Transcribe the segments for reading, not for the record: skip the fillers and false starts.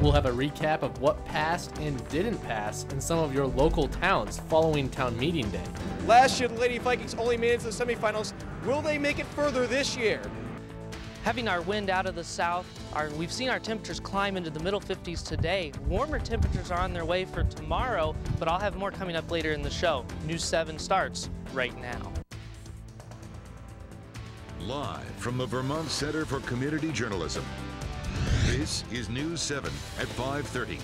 We'll have a recap of what passed and didn't pass in some of your local towns following town meeting day. Last year, the Lady Vikings only made it to the semifinals. Will they make it further this year? Having our wind out of the south, we've seen our temperatures climb into the middle 50s today. Warmer temperatures are on their way for tomorrow, but I'll have more coming up later in the show. News 7 starts right now. Live from the Vermont Center for Community Journalism, this is News 7 at 5:30.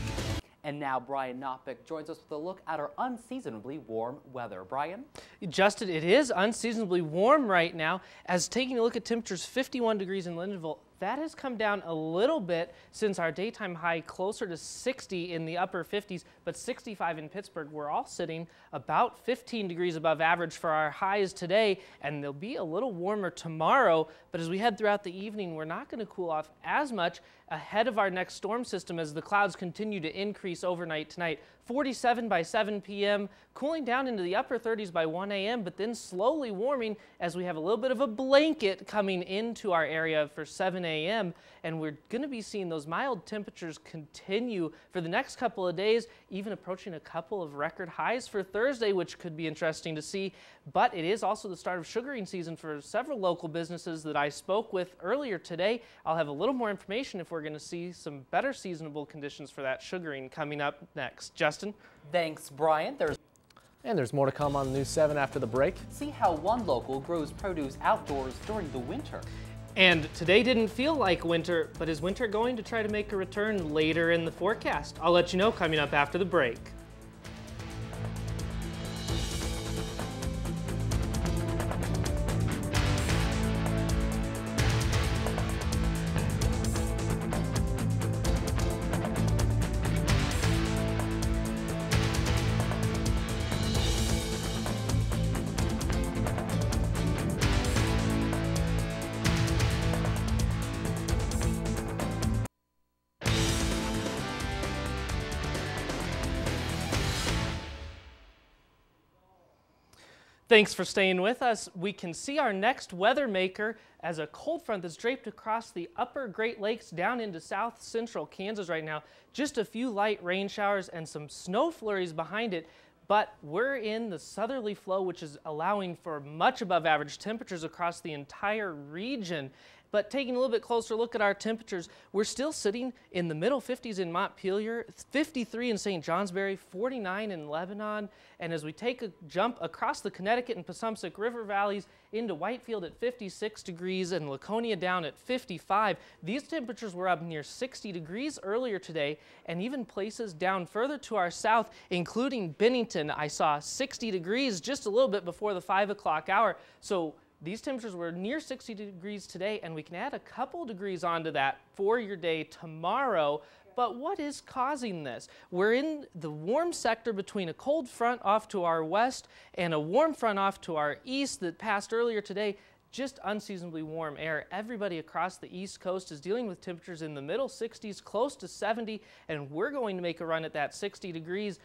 And now Brian Knoppick joins us with a look at our unseasonably warm weather. Brian? Justin, it is unseasonably warm right now. As taking a look at temperatures, 51 degrees in Lyndonville, that has come down a little bit since our daytime high closer to 60 in the upper 50s, but 65 in Pittsburgh. We're all sitting about 15 degrees above average for our highs today, and they'll be a little warmer tomorrow. But as we head throughout the evening, we're not going to cool off as much ahead of our next storm system as the clouds continue to increase overnight tonight. 47 by 7 p.m., cooling down into the upper 30s by 1 a.m., but then slowly warming as we have a little bit of a blanket coming into our area for 7 a.m. And we're going to be seeing those mild temperatures continue for the next couple of days, even approaching a couple of record highs for Thursday, which could be interesting to see. But it is also the start of sugaring season for several local businesses that I spoke with earlier today. I'll have a little more information if we're going to see some better seasonable conditions for that sugaring coming up next. Justin? Thanks, Brian. There's more to come on News 7 after the break. See how one local grows produce outdoors during the winter. And today didn't feel like winter, but is winter going to try to make a return later in the forecast? I'll let you know coming up after the break. Thanks for staying with us. We can see our next weather maker as a cold front that's draped across the upper Great Lakes down into south central Kansas right now. Just a few light rain showers and some snow flurries behind it, but we're in the southerly flow, which is allowing for much above average temperatures across the entire region. But taking a little bit closer look at our temperatures, we're still sitting in the middle 50s in Montpelier, 53 in St. Johnsbury, 49 in Lebanon. And as we take a jump across the Connecticut and Passumpsic River valleys into Whitefield at 56 degrees and Laconia down at 55, these temperatures were up near 60 degrees earlier today, and even places down further to our south, including Bennington, I saw 60 degrees just a little bit before the 5 o'clock hour. So these temperatures were near 60 degrees today, and we can add a couple degrees onto that for your day tomorrow. But what is causing this? We're in the warm sector between a cold front off to our west and a warm front off to our east that passed earlier today. Just unseasonably warm air. Everybody across the East Coast is dealing with temperatures in the middle 60s, close to 70, and we're going to make a run at that 60 degrees.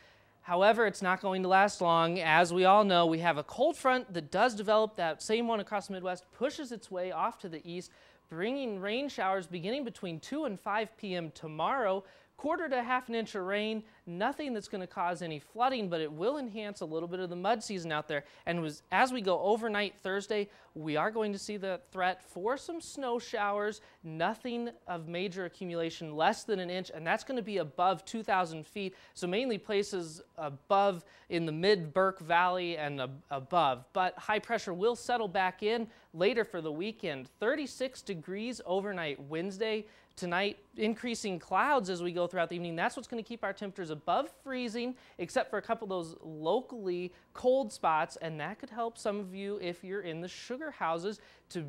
However, it's not going to last long. As we all know, we have a cold front that does develop. That same one across the Midwest pushes its way off to the east, bringing rain showers beginning between 2 and 5 p.m. tomorrow. Quarter to half an inch of rain, nothing that's going to cause any flooding, but it will enhance a little bit of the mud season out there. And as we go overnight Thursday, we are going to see the threat for some snow showers, nothing of major accumulation, less than an inch, and that's going to be above 2,000 feet, so mainly places above in the mid-Burke Valley and above. But high pressure will settle back in later for the weekend. 36 degrees overnight Wednesday. Tonight, increasing clouds as we go throughout the evening. That's what's going to keep our temperatures above freezing, except for a couple of those locally cold spots, and that could help some of you if you're in the sugar houses to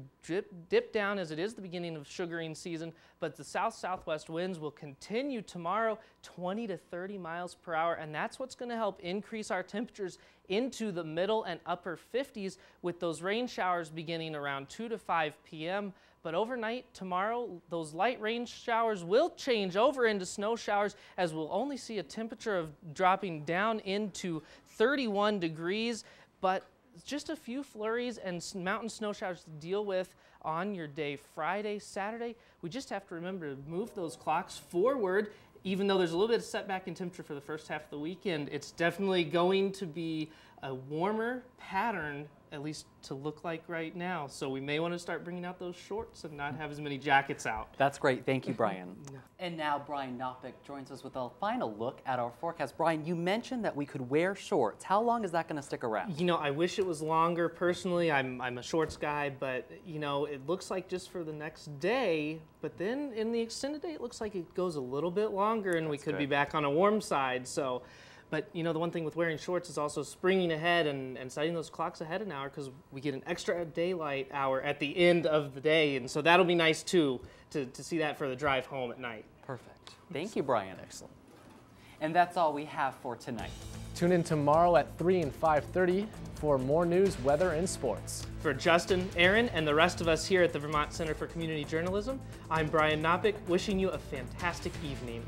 dip down, as it is the beginning of sugaring season. But the south-southwest winds will continue tomorrow, 20 to 30 miles per hour, and that's what's going to help increase our temperatures into the middle and upper 50s with those rain showers beginning around 2 to 5 p.m. But overnight tomorrow, those light rain showers will change over into snow showers, as we'll only see a temperature of dropping down into 31 degrees, but just a few flurries and mountain snow showers to deal with on your day Friday, Saturday. We just have to remember to move those clocks forward even though there's a little bit of setback in temperature for the first half of the weekend, it's definitely going to be a warmer pattern, at least to look like right now. So we may want to start bringing out those shorts and not have as many jackets out. That's great. Thank you, Brian. And now Brian Knopik joins us with a final look at our forecast. Brian, you mentioned that we could wear shorts. How long is that going to stick around? You know, I wish it was longer. Personally, I'm a shorts guy, but you know, it looks like just for the next day. But then in the extended day, it looks like it goes a little bit longer, and we could be back on a warm side. So. But you know, the one thing with wearing shorts is also springing ahead and setting those clocks ahead an hour, because we get an extra daylight hour at the end of the day, and so that'll be nice too to see that for the drive home at night. Perfect. Thank you, Brian. Excellent. And that's all we have for tonight. Tune in tomorrow at 3 and 5:30 for more news, weather, and sports. For Justin, Aaron, and the rest of us here at the Vermont Center for Community Journalism, I'm Brian Knopik, wishing you a fantastic evening.